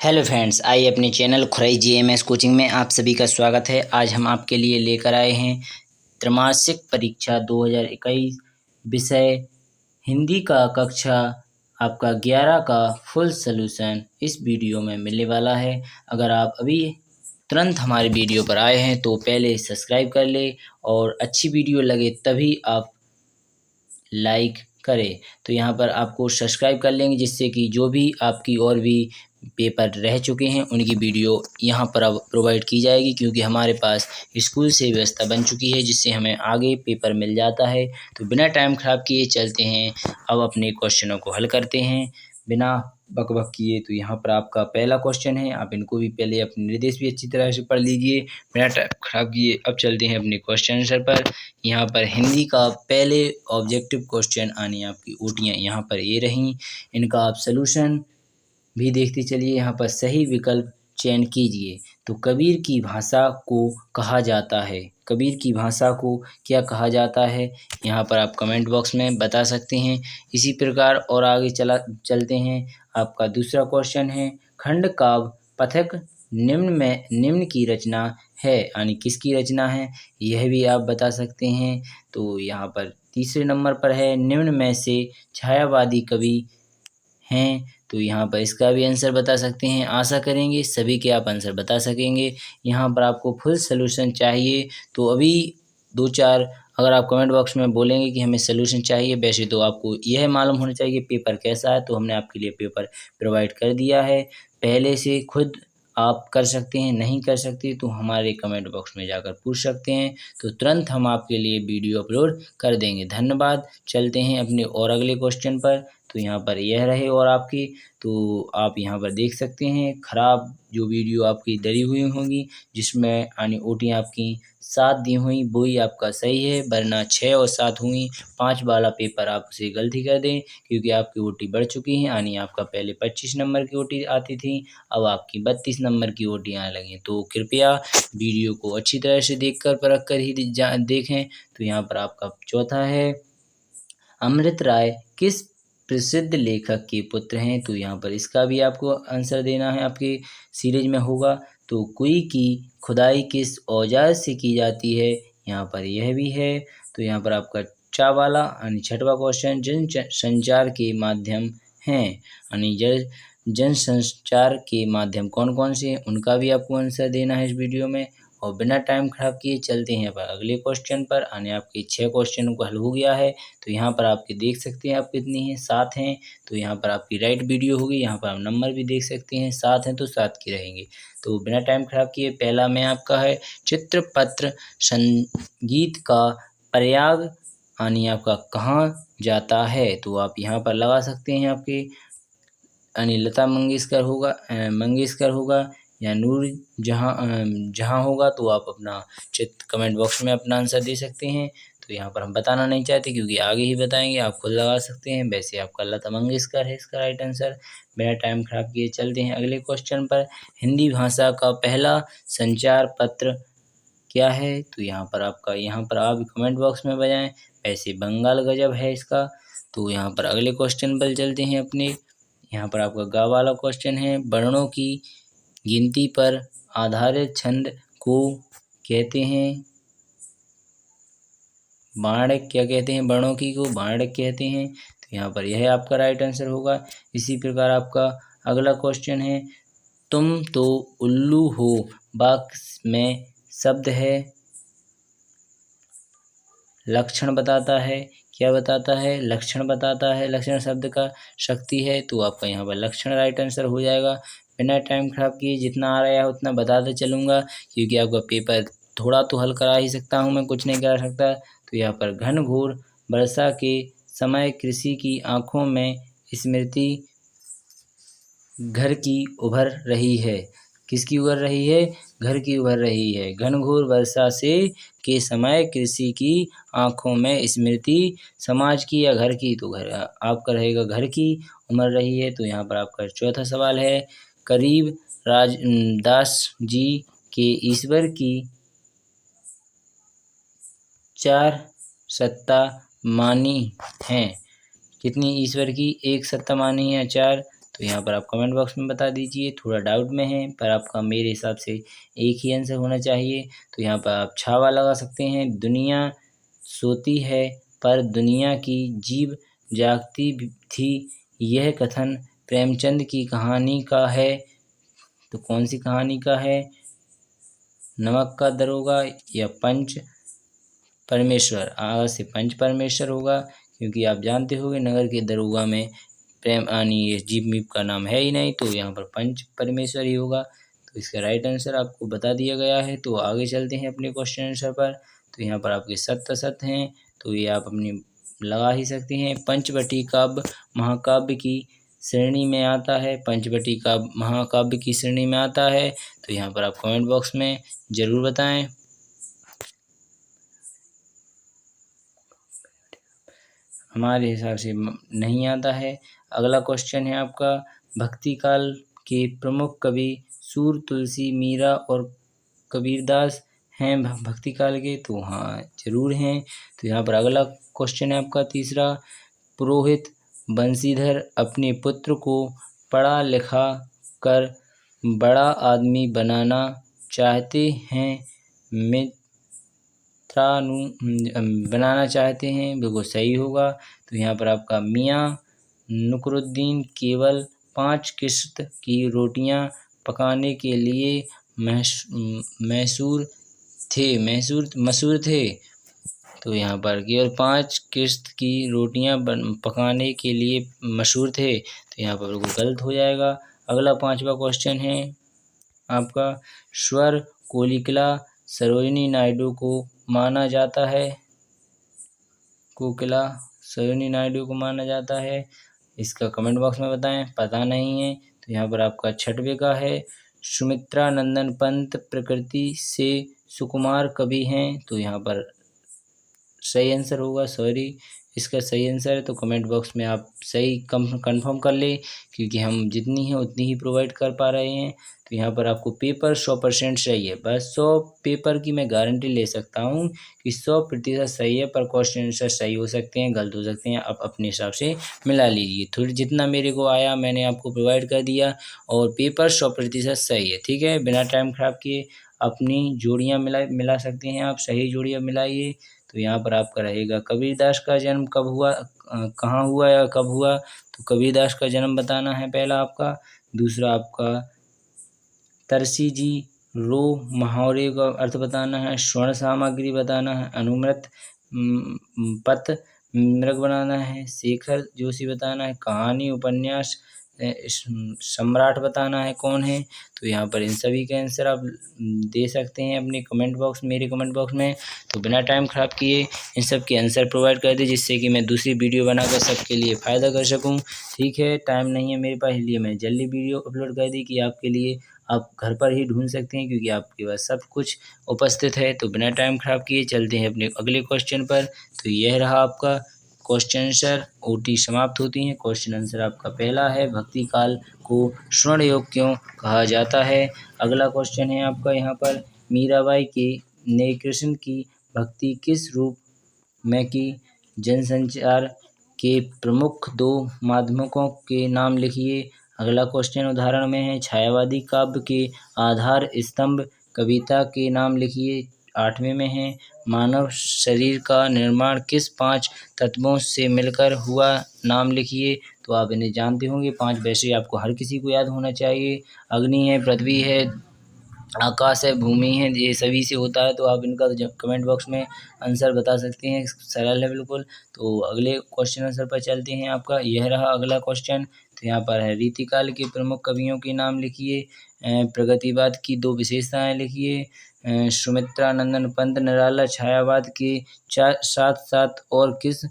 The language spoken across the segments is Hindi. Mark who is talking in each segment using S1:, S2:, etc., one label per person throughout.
S1: हेलो फ्रेंड्स, आइए अपने चैनल खुराई जीएमएस कोचिंग में आप सभी का स्वागत है। आज हम आपके लिए लेकर आए हैं त्रैमासिक परीक्षा 2021 विषय हिंदी का कक्षा आपका 11 का फुल सॉल्यूशन इस वीडियो में मिलने वाला है। अगर आप अभी तुरंत हमारे वीडियो पर आए हैं तो पहले सब्सक्राइब कर ले और अच्छी वीडियो लगे तभी आप लाइक करें। तो यहाँ पर आपको सब्सक्राइब कर लेंगे जिससे कि जो भी आपकी और भी पेपर रह चुके हैं उनकी वीडियो यहाँ पर अब प्रोवाइड की जाएगी, क्योंकि हमारे पास स्कूल से व्यवस्था बन चुकी है जिससे हमें आगे पेपर मिल जाता है। तो बिना टाइम ख़राब किए चलते हैं, अब अपने क्वेश्चनों को हल करते हैं बिना बक बक किए। तो यहाँ पर आपका पहला क्वेश्चन है, आप इनको भी पहले अपने निर्देश भी अच्छी तरह से पढ़ लीजिए बिना टाइम ख़राब किए। अब चलते हैं अपने क्वेश्चन आंसर पर। यहाँ पर हिंदी का पहले ऑब्जेक्टिव क्वेश्चन आनी आपकी ओटियाँ यहाँ पर ये रहीं, इनका आप सलूशन भी देखते चलिए। यहाँ पर सही विकल्प चयन कीजिए। तो कबीर की भाषा को कहा जाता है, कबीर की भाषा को क्या कहा जाता है, यहाँ पर आप कमेंट बॉक्स में बता सकते हैं। इसी प्रकार और आगे चलते हैं। आपका दूसरा क्वेश्चन है, खंड काव्य पथक निम्न की रचना है, यानी किसकी रचना है यह भी आप बता सकते हैं। तो यहाँ पर तीसरे नंबर पर है, निम्न में से छायावादी कवि हैं, तो यहाँ पर इसका भी आंसर बता सकते हैं। आशा करेंगे सभी के आप आंसर बता सकेंगे। यहाँ पर आपको फुल सॉल्यूशन चाहिए तो अभी 2-4 अगर आप कमेंट बॉक्स में बोलेंगे कि हमें सॉल्यूशन चाहिए, वैसे तो आपको यह मालूम होना चाहिए पेपर कैसा है, तो हमने आपके लिए पेपर प्रोवाइड कर दिया है। पहले से खुद आप कर सकते हैं, नहीं कर सकते तो हमारे कमेंट बॉक्स में जाकर पूछ सकते हैं, तो तुरंत हम आपके लिए वीडियो अपलोड कर देंगे। धन्यवाद। चलते हैं अपने और अगले क्वेश्चन पर। तो यहाँ पर यह रहे और आपकी, तो आप यहाँ पर देख सकते हैं खराब जो वीडियो आपकी डली हुई होंगी जिसमें यानी ओटियाँ आपकी 7 दी हुई वही आपका सही है, वरना 6 और 7 हुई। 5 वाला पेपर आप उसे गलती कर दें क्योंकि आपकी ओटी बढ़ चुकी है, यानी आपका पहले 25 नंबर की ओटी आती थी, अब आपकी 32 नंबर की ओटी आने लगी। तो कृपया वीडियो को अच्छी तरह से देखकर परख कर ही देखें। तो यहाँ पर आपका चौथा है, अमृत राय किस प्रसिद्ध लेखक के पुत्र हैं, तो यहाँ पर इसका भी आपको आंसर देना है, आपके सीरीज में होगा। तो कुएं की खुदाई किस औजार से की जाती है, यहाँ पर यह भी है। तो यहाँ पर आपका चावाला यानी छठवां क्वेश्चन, जन संचार के माध्यम हैं, यानी जन संचार के माध्यम कौन कौन से हैं उनका भी आपको आंसर देना है इस वीडियो में। और बिना टाइम खराब किए चलते हैं पर अगले क्वेश्चन पर। यानी आपके 6 क्वेश्चनों को हल हो गया है। तो यहाँ पर आपके देख सकते हैं आप कितनी हैं, 7 हैं। तो यहाँ पर आपकी राइट वीडियो होगी, यहाँ पर आप नंबर भी देख सकते हैं, 7 हैं तो 7 की रहेंगे। तो बिना टाइम खराब किए पहला में आपका है, चित्रपत्र संगीत का प्रयाग यानी आपका कहाँ जाता है, तो आप यहाँ पर लगा सकते हैं आपके यानी लता मंगेशकर होगा या नूर जहाँ होगा, तो आप अपना कमेंट बॉक्स में अपना आंसर दे सकते हैं। तो यहाँ पर हम बताना नहीं चाहते क्योंकि आगे ही बताएंगे, आप खुद लगा सकते हैं। वैसे आपका लता मंगेशकर है इसका राइट आंसर। बिना टाइम खराब किए चलते हैं अगले क्वेश्चन पर। हिंदी भाषा का पहला संचार पत्र क्या है, तो यहाँ पर आप कमेंट बॉक्स में बताएं। वैसे बंगाल गजब है इसका। तो यहाँ पर अगले क्वेश्चन पर चलते हैं अपने। यहाँ पर आपका गा वाला क्वेश्चन है, वर्णों की गिनती पर आधारित छंद को कहते हैं बाणक, क्या कहते हैं वर्णों की को बाणक कहते हैं। तो यहाँ पर यह आपका राइट आंसर होगा। इसी प्रकार आपका अगला क्वेश्चन है, तुम तो उल्लू हो वाक्य में शब्द है, लक्षण बताता है, क्या बताता है, लक्षण बताता है, लक्षण शब्द का शक्ति है, तो आपका यहाँ पर लक्षण राइट आंसर हो जाएगा। बिना टाइम खराब किए जितना आ रहा है उतना बताते चलूँगा क्योंकि आपका पेपर थोड़ा तो हल करा ही सकता हूँ मैं, कुछ नहीं करा सकता। तो यहाँ पर घनघोर वर्षा के समय कृषि की आँखों में स्मृति घर की उभर रही है, किसकी उभर रही है, घर की उभर रही है। घनघोर वर्षा से के समय कृषि की आँखों में स्मृति समाज की या घर की, तो घर आपका रहेगा घर की उमड़ रही है। तो यहाँ पर आपका चौथा सवाल है, करीब दास जी के ईश्वर की 4 सत्ता मानी हैं, कितनी ईश्वर की 1 सत्ता मानी है 4, तो यहाँ पर आप कमेंट बॉक्स में बता दीजिए। थोड़ा डाउट में है पर आपका मेरे हिसाब से एक ही आंसर होना चाहिए। तो यहाँ पर आप छावा लगा सकते हैं। दुनिया सोती है पर दुनिया की जीभ जागती थी, यह कथन प्रेमचंद की कहानी का है। तो कौन सी कहानी का है? नमक का दरोगा या पंच परमेश्वर? से पंच परमेश्वर होगा, क्योंकि आप जानते होंगे नगर के दरोगा में प्रेम ये जीप मीप का नाम है ही नहीं, तो यहाँ पर पंच परमेश्वर ही होगा। तो इसका राइट आंसर आपको बता दिया गया है। तो आगे चलते हैं अपने क्वेश्चन आंसर पर। तो यहाँ पर आपके सत्य हैं, तो ये आप अपनी लगा ही सकते हैं। पंचवटी काव्य महाकाव्य की श्रेणी में आता है। पंचवटी काव्य महाकाव्य की श्रेणी में आता है। तो यहाँ पर आप कमेंट बॉक्स में ज़रूर बताएं। हमारे हिसाब से नहीं आता है। अगला क्वेश्चन है आपका, भक्ति काल के प्रमुख कवि सूर, तुलसी, मीरा और कबीरदास हैं भक्ति काल के? तो हाँ, जरूर हैं। तो यहाँ पर अगला क्वेश्चन है आपका तीसरा, पुरोहित बंशीधर अपने पुत्र को पढ़ा लिखा कर बड़ा आदमी बनाना चाहते हैं, बनाना चाहते हैं, बिल्कुल सही होगा। तो यहाँ पर आपका मियाँ नुकरुद्दीन केवल 5 किश्त की रोटियां पकाने के लिए मशहूर थे। तो यहाँ पर केवल 5 किश्त की रोटियां पकाने के लिए मशहूर थे। तो यहाँ पर बिल्कुल गलत हो जाएगा। अगला 5वां क्वेश्चन है आपका, स्वर कोकिला सरोजिनी नायडू को माना जाता है। कोकिला सरोजिनी नायडू को माना जाता है, इसका कमेंट बॉक्स में बताएं। पता नहीं है। तो यहाँ पर आपका 6वें का है, सुमित्रा नंदन पंत प्रकृति से सुकुमार कवि हैं। तो यहाँ पर सही आंसर होगा, सॉरी, इसका सही आंसर है। तो कमेंट बॉक्स में आप सही कंफर्म कर ले, क्योंकि हम जितनी है उतनी ही प्रोवाइड कर पा रहे हैं। तो यहाँ पर आपको पेपर 100% सही है। बस 100 पेपर की मैं गारंटी ले सकता हूँ कि 100% सही है, पर क्वेश्चन आंसर सही हो सकते हैं, गलत हो सकते हैं। आप अपने हिसाब से मिला लीजिए। थोड़ी जितना मेरे को आया मैंने आपको प्रोवाइड कर दिया, और पेपर 100% सही है। ठीक है, बिना टाइम खराब किए अपनी जोड़ियाँ मिला सकते हैं आप, सही जोड़ियाँ मिलाइए। तो यहाँ पर आपका रहेगा, कबीरदास का जन्म कब हुआ, कहाँ हुआ या कब हुआ? तो कबीरदास का जन्म बताना है पहला आपका। दूसरा आपका तरसी जी रो मुहावरे का अर्थ बताना है। स्वर्ण सामग्री बताना है। अनुमृत पत मृग बनाना है। शेखर जोशी बताना है। कहानी उपन्यास सम्राट बताना है कौन है। तो यहाँ पर इन सभी के आंसर आप दे सकते हैं अपने कमेंट बॉक्स, मेरे कमेंट बॉक्स में। तो बिना टाइम ख़राब किए इन सब के आंसर प्रोवाइड कर दे, जिससे कि मैं दूसरी वीडियो बनाकर सबके लिए फ़ायदा कर सकूं। ठीक है, टाइम नहीं है मेरे पास, इसलिए मैं जल्दी वीडियो अपलोड कर दी कि आपके लिए आप घर पर ही ढूंढ सकते हैं, क्योंकि आपके पास सब कुछ उपस्थित है। तो बिना टाइम ख़राब किए चलते हैं अपने अगले क्वेश्चन पर। तो यह रहा आपका क्वेश्चन आंसर। ओटी समाप्त होती हैं। क्वेश्चन आंसर आपका पहला है, भक्ति काल को स्वर्ण युग क्यों कहा जाता है। अगला क्वेश्चन है आपका यहाँ पर, मीराबाई ने कृष्ण की भक्ति किस रूप में की। जनसंचार के प्रमुख 2 माध्यमों के नाम लिखिए। अगला क्वेश्चन उदाहरण में है, छायावादी काव्य के आधार स्तंभ कविता के नाम लिखिए। 8वें में है, मानव शरीर का निर्माण किस 5 तत्वों से मिलकर हुआ, नाम लिखिए। तो आप इन्हें जानते होंगे 5, वैसे आपको हर किसी को याद होना चाहिए। अग्नि है, पृथ्वी है, आकाश है, भूमि है, ये सभी से होता है। तो आप इनका कमेंट बॉक्स में आंसर बता सकते हैं, सरल है बिल्कुल। तो अगले क्वेश्चन आंसर पर चलते हैं। आपका यह रहा अगला क्वेश्चन। तो यहाँ पर है, रीतिकाल के प्रमुख कवियों के नाम लिखिए। प्रगतिवाद की 2 विशेषताएं लिखिए। सुमित्रा नंदन पंत निराला छायावाद के 7 और किस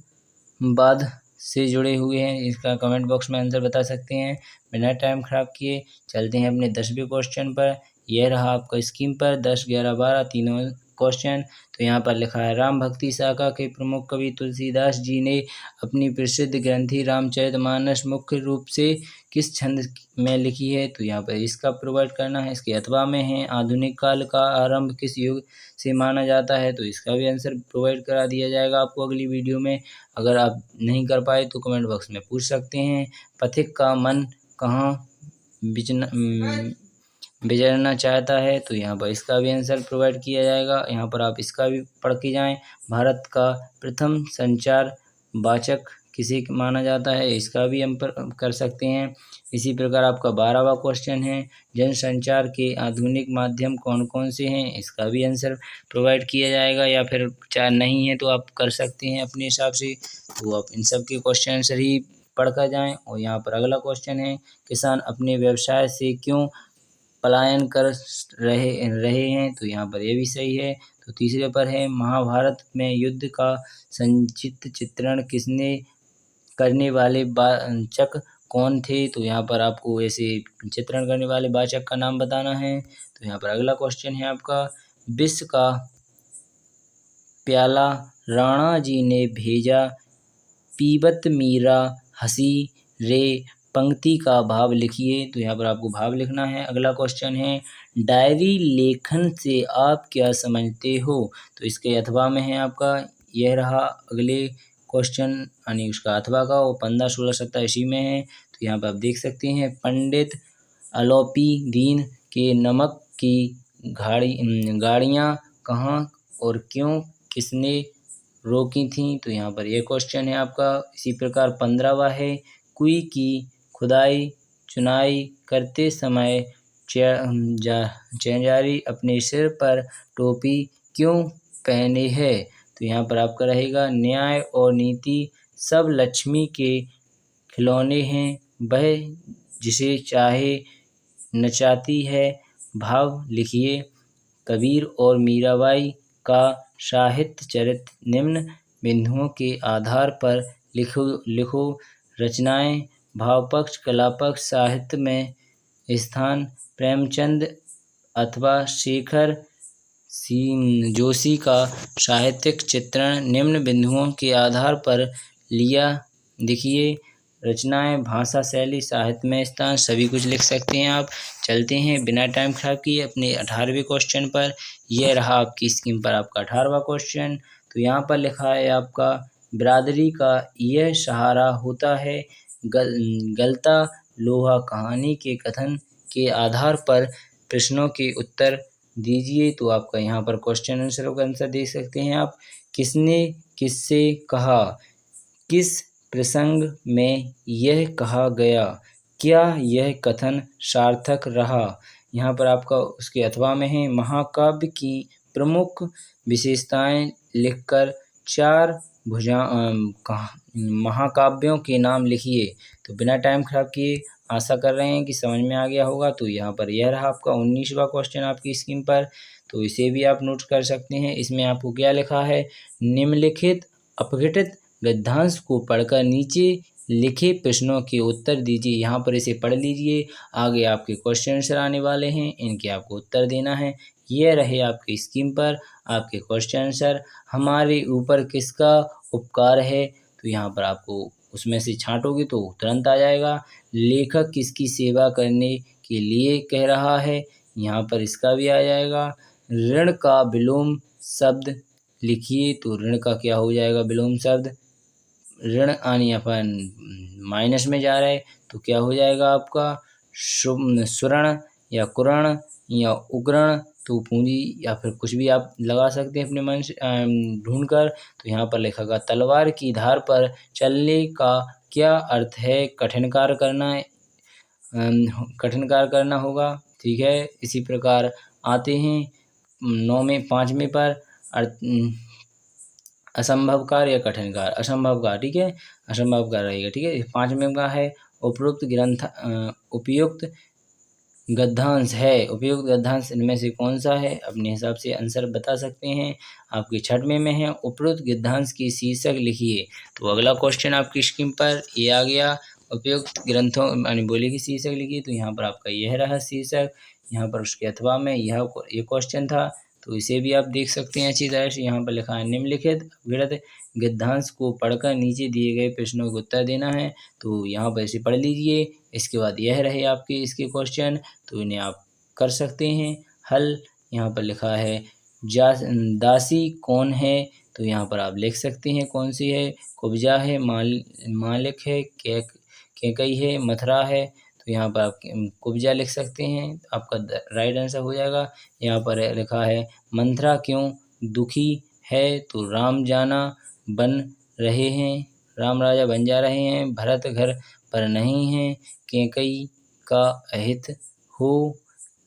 S1: वाद से जुड़े हुए हैं, इसका कमेंट बॉक्स में आंसर बता सकते हैं। बिना टाइम खराब किए चलते हैं अपने 10वें क्वेश्चन पर। यह रहा आपका स्क्रीन पर 10, 11, 12 तीनों क्वेश्चन। तो यहाँ पर लिखा है, राम भक्ति शाखा के प्रमुख कवि तुलसीदास जी ने अपनी प्रसिद्ध ग्रंथि रामचरितमानस मुख्य रूप से किस छंद में लिखी है। तो यहाँ पर इसका प्रोवाइड करना है। इसके अथवा में है, आधुनिक काल का आरंभ किस युग से माना जाता है। तो इसका भी आंसर प्रोवाइड करा दिया जाएगा आपको अगली वीडियो में। अगर आप नहीं कर पाए तो कमेंट बॉक्स में पूछ सकते हैं। पथिक का मन कहाँ विचरना चाहता है, तो यहाँ पर इसका भी आंसर प्रोवाइड किया जाएगा। यहाँ पर आप इसका भी पढ़ के जाएं। भारत का प्रथम संचार वाचक किसे माना जाता है, इसका भी हम कर सकते हैं। इसी प्रकार आपका 12वां क्वेश्चन है, जनसंचार के आधुनिक माध्यम कौन कौन से हैं, इसका भी आंसर प्रोवाइड किया जाएगा। या फिर चाहे नहीं है तो आप कर सकते हैं अपने हिसाब से। तो आप इन सब के क्वेश्चन आंसर ही पढ़ कर जाएँ। और यहाँ पर अगला क्वेश्चन है, किसान अपने व्यवसाय से क्यों पलायन कर रहे हैं, तो यहाँ पर ये भी सही है। तो तीसरे पर है, महाभारत में युद्ध का संचित चित्रण किसने करने वाले वाचक कौन थे, तो यहाँ पर आपको ऐसे चित्रण करने वाले वाचक का नाम बताना है। तो यहाँ पर अगला क्वेश्चन है आपका, विश्व का प्याला राणा जी ने भेजा, पीबत मीरा हंसी रे, पंक्ति का भाव लिखिए। तो यहाँ पर आपको भाव लिखना है। अगला क्वेश्चन है, डायरी लेखन से आप क्या समझते हो, तो इसके अथवा में है आपका यह रहा अगले क्वेश्चन, यानी उसका अथवा का, वो 15, 16, 17 इसी में है। तो यहाँ पर आप देख सकते हैं, पंडित अलोपी दीन के नमक की गाड़ियाँ कहाँ और क्यों किसने रोकी थीं, तो यहाँ पर यह क्वेश्चन है आपका। इसी प्रकार 15वां है, कुएं की खुदाई चुनाई करते समय चैंजारी अपने सिर पर टोपी क्यों पहने है, तो यहाँ पर आपका रहेगा, न्याय और नीति सब लक्ष्मी के खिलौने हैं, वह जिसे चाहे नचाती है, भाव लिखिए। कबीर और मीराबाई का साहित्य चरित्र निम्न बिंदुओं के आधार पर लिखो। रचनाएं, भावपक्ष, कलापक्ष, साहित्य में स्थान, प्रेमचंद अथवा शेखर जोशी का साहित्यिक चित्रण निम्न बिंदुओं के आधार पर लिया, लिखिए। रचनाएं, भाषा शैली, साहित्य में स्थान, सभी कुछ लिख सकते हैं आप। चलते हैं बिना टाइम खराब किए अपने 18वें क्वेश्चन पर। यह रहा आपकी स्क्रीन पर आपका 18वां क्वेश्चन। तो यहाँ पर लिखा है आपका, बिरादरी का यह सहारा होता है, गलता लोहा कहानी के कथन के आधार पर प्रश्नों के उत्तर दीजिए। तो आपका यहाँ पर क्वेश्चन आंसर का आंसर दे सकते हैं आप। किसने किससे कहा, किस प्रसंग में यह कहा गया, क्या यह कथन सार्थक रहा। यहाँ पर आपका उसके अथवा में है, महाकाव्य की प्रमुख विशेषताएं लिखकर 4 महाकाव्यों के नाम लिखिए। तो बिना टाइम खराब किए आशा कर रहे हैं कि समझ में आ गया होगा। तो यहाँ पर यह रहा आपका 19वां क्वेश्चन आपकी स्क्रीन पर। तो इसे भी आप नोट कर सकते हैं। इसमें आपको क्या लिखा है, निम्नलिखित अपघटित गद्यांश को पढ़कर नीचे लिखे प्रश्नों के उत्तर दीजिए। यहाँ पर इसे पढ़ लीजिए, आगे आपके क्वेश्चन आंसर आने वाले हैं, इनके आपको उत्तर देना है। ये रहे आपकी स्क्रीन पर आपके क्वेश्चन आंसर। हमारे ऊपर किसका उपकार है, तो यहाँ पर आपको उसमें से छांटोगे तो तुरंत आ जाएगा। लेखक किसकी सेवा करने के लिए कह रहा है, यहाँ पर इसका भी आ जाएगा। ऋण का विलोम शब्द लिखिए। तो ऋण का क्या हो जाएगा विलोम शब्द, ऋण आनी अपन माइनस में जा रहा है, तो क्या हो जाएगा आपका सुरण या कुरण या उग्रण, तो पूंजी या फिर कुछ भी आप लगा सकते हैं अपने मन से ढूंढ कर। तो यहाँ पर लिखा, तलवार की धार पर चलने का क्या अर्थ है, कठिन कार्य करना होगा। ठीक है, इसी प्रकार आते हैं 5वें पर, असंभव कार्य या कठिन कार्य, असंभव कार्य, ठीक है, असंभव कार्य रहेगा। ठीक है, 5वें का है उपयुक्त गद्यांश है। उपयुक्त गद्यांश इनमें से कौन सा है, अपने हिसाब से आंसर बता सकते हैं। आपके 6वें में है, उपयुक्त गद्यांश की शीर्षक लिखिए। तो अगला क्वेश्चन आपकी स्क्रीन पर ये आ गया, उपयुक्त ग्रंथों यानी बोली की शीर्षक लिखिए। तो यहाँ पर आपका यह रहा शीर्षक, यहाँ पर उसके अथवा में ये क्वेश्चन था, तो इसे भी आप देख सकते हैं अच्छी तरह से। यहाँ पर लिखा है, निम्नलिखित अपघटित गद्यांश को पढ़कर नीचे दिए गए प्रश्नों का उत्तर देना है। तो यहाँ पर इसे पढ़ लीजिए। इसके बाद यह रहे आपके इसके क्वेश्चन, तो इन्हें आप कर सकते हैं हल। यहाँ पर लिखा है, दासी कौन है, तो यहाँ पर आप लिख सकते हैं कौन सी है, कुब्जा है, मालिक है, कैकई है, मथुरा है। तो तो यहाँ पर आप कुब्जा लिख सकते हैं, आपका राइट आंसर हो जाएगा। यहाँ पर लिखा है मंथरा क्यों दुखी है, तो राम जाना बन रहे हैं, राम राजा बन जा रहे हैं, भरत घर पर नहीं है, कैकई का अहित हो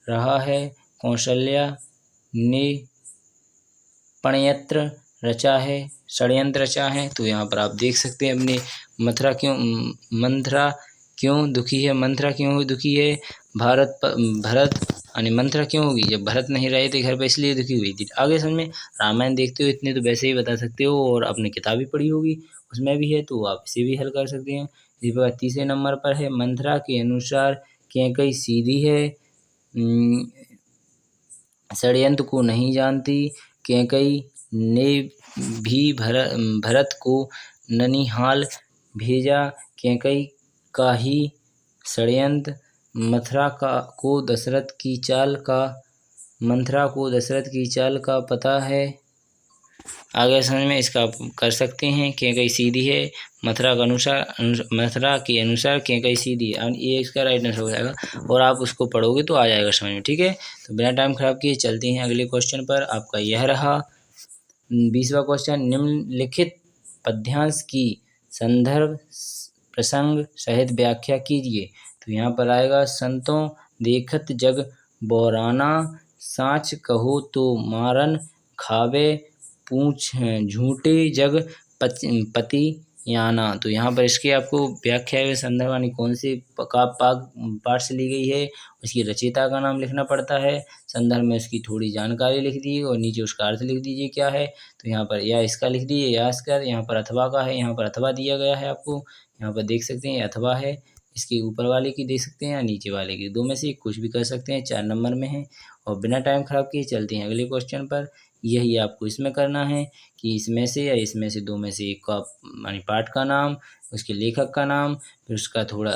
S1: रहा है, कौशल्या ने षड्यंत्र रचा है। तो यहाँ पर आप देख सकते हैं अपने मंथरा क्यों दुखी है, मंथरा क्यों दुखी है, भरत यानी मंथरा क्यों होगी, जब भरत नहीं रहे थे घर पर इसलिए दुखी हुई थी। आगे समझ में, रामायण देखते हो इतने तो वैसे ही बता सकते हो, और आपने किताब भी पढ़ी होगी उसमें भी है, तो आप इसे भी हल कर सकते हैं। इसी प्रकार तीसरे नंबर पर है मंथरा के अनुसार कैकई सीधी है, षड्यंत्र को नहीं जानती, कैकई ने भी भरत को ननिहाल भेजा, कैकई का ही षड्यंत्र, मंथरा को दशरथ की चाल का पता है। आगे समझ में, इसका आप कर सकते हैं। कैकई सीधी है, मंथरा के अनुसार कैकई सीधी है, ये इसका राइट आंसर हो जाएगा, और आप उसको पढ़ोगे तो आ जाएगा समझ में। ठीक है, तो बिना टाइम खराब किए चलते हैं अगले क्वेश्चन पर। आपका यह रहा 20वां क्वेश्चन। निम्नलिखित पद्यांश की संदर्भ प्रसंग सहित व्याख्या कीजिए। तो यहाँ पर आएगा संतों देखत जग बोराना, साच कहो तो मारन खावे, पूछ झूठे जग पति याना। तो यहाँ पर इसके आपको व्याख्या है संदर्भ यानी कौन से पाठ से ली गई है, उसकी रचयिता का नाम लिखना पड़ता है, संदर्भ में उसकी थोड़ी जानकारी लिख दी और नीचे उसका अर्थ लिख दीजिए क्या है। तो यहाँ पर या इसका लिख दीजिए या इसका, यहाँ पर अथवा का है, यहाँ पर अथवा दिया गया है आपको, यहाँ पर देख सकते हैं अथवा है, इसके ऊपर वाले की देख सकते हैं या नीचे वाले की, दो में से कुछ भी कर सकते हैं, 4 नंबर में है। और बिना टाइम खराब किए चलते हैं अगले क्वेश्चन पर। यही आपको इसमें करना है कि इसमें से या इसमें से दो में से एक का यानी पाठ का नाम, उसके लेखक का नाम, फिर उसका थोड़ा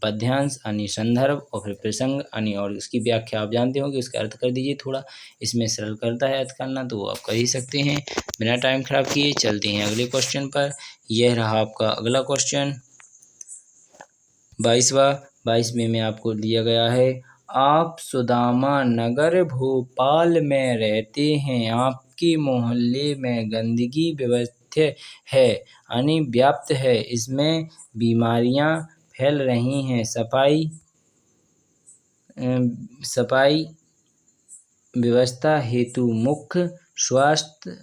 S1: पद्यांश यानी संदर्भ, और फिर प्रसंग यानी और इसकी व्याख्या आप जानते हो कि उसका अर्थ कर दीजिए। थोड़ा इसमें सरल करता है अर्थ करना, तो आप कर ही सकते हैं। बिना टाइम खराब किए चलते हैं अगले क्वेश्चन पर। यह रहा आपका अगला क्वेश्चन 22वें में आपको दिया गया है। आप सुदामा नगर भोपाल में रहते हैं, आपके मोहल्ले में गंदगी व्यवस्थित है यानी व्याप्त है, इसमें बीमारियां फैल रही हैं, सफाई व्यवस्था हेतु मुख्य स्वास्थ्य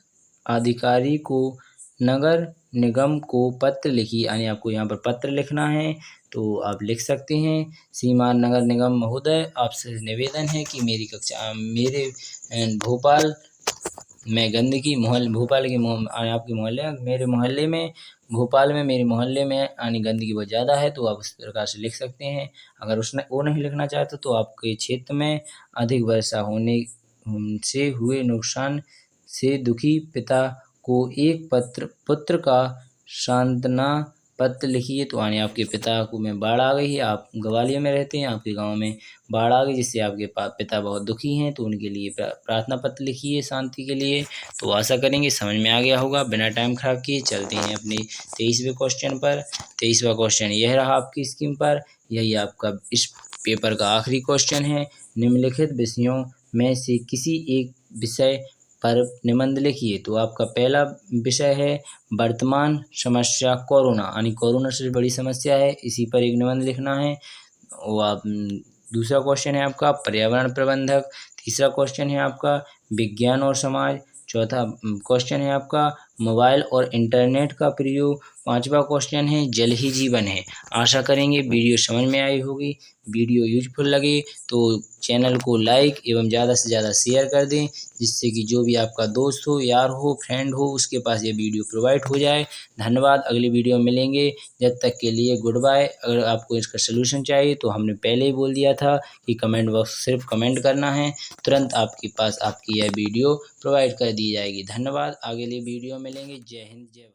S1: अधिकारी को नगर निगम को पत्र लिखिए, यानी आपको यहाँ पर पत्र लिखना है, तो आप लिख सकते हैं। श्रीमान नगर निगम महोदय, आपसे निवेदन है कि मेरे भोपाल में गंदगी भोपाल के आपके मोहल्ले मेरे मोहल्ले में भोपाल में मेरे मोहल्ले में यानी गंदगी बहुत ज़्यादा है, तो आप उस प्रकार से लिख सकते हैं। अगर वो नहीं लिखना चाहते तो आपके क्षेत्र में अधिक वर्षा होने से हुए नुकसान से दुखी पिता को एक पुत्र का सांत्वना पत्र लिखिए। तो यानी आपके पिता को में बाढ़ आ गई है, आप ग्वालियर में रहते हैं, आपके गांव में बाढ़ आ गई जिससे आपके पिता बहुत दुखी हैं, तो उनके लिए प्रार्थना पत्र लिखिए शांति के लिए। तो आशा करेंगे समझ में आ गया होगा। बिना टाइम खराब किए चलते हैं अपने 23वें क्वेश्चन पर। 23वां क्वेश्चन यह रहा आपकी स्क्रीन पर, यही आपका इस पेपर का आखिरी क्वेश्चन है। निम्नलिखित विषयों में से किसी एक विषय पर निबंध लिखिए। तो आपका पहला विषय है वर्तमान समस्या कोरोना, यानी कोरोना से बड़ी समस्या है, इसी पर एक निबंध लिखना है। और आप दूसरा क्वेश्चन है आपका पर्यावरण प्रबंधक, तीसरा क्वेश्चन है आपका विज्ञान और समाज, चौथा क्वेश्चन है आपका मोबाइल और इंटरनेट का प्रयोग, पांचवा क्वेश्चन है जल ही जीवन है। आशा करेंगे वीडियो समझ में आई होगी। वीडियो यूजफुल लगे तो चैनल को लाइक एवं ज़्यादा से ज़्यादा शेयर कर दें, जिससे कि जो भी आपका दोस्त हो, यार हो, फ्रेंड हो, उसके पास ये वीडियो प्रोवाइड हो जाए। धन्यवाद, अगली वीडियो में मिलेंगे, जब तक के लिए गुड बाय। अगर आपको इसका सलूशन चाहिए तो हमने पहले ही बोल दिया था कि कमेंट बॉक्स सिर्फ कमेंट करना है, तुरंत आपके पास आपकी यह वीडियो प्रोवाइड कर दी जाएगी। धन्यवाद, अगली वीडियो मिलेंगे। जय हिंद, जय भारत।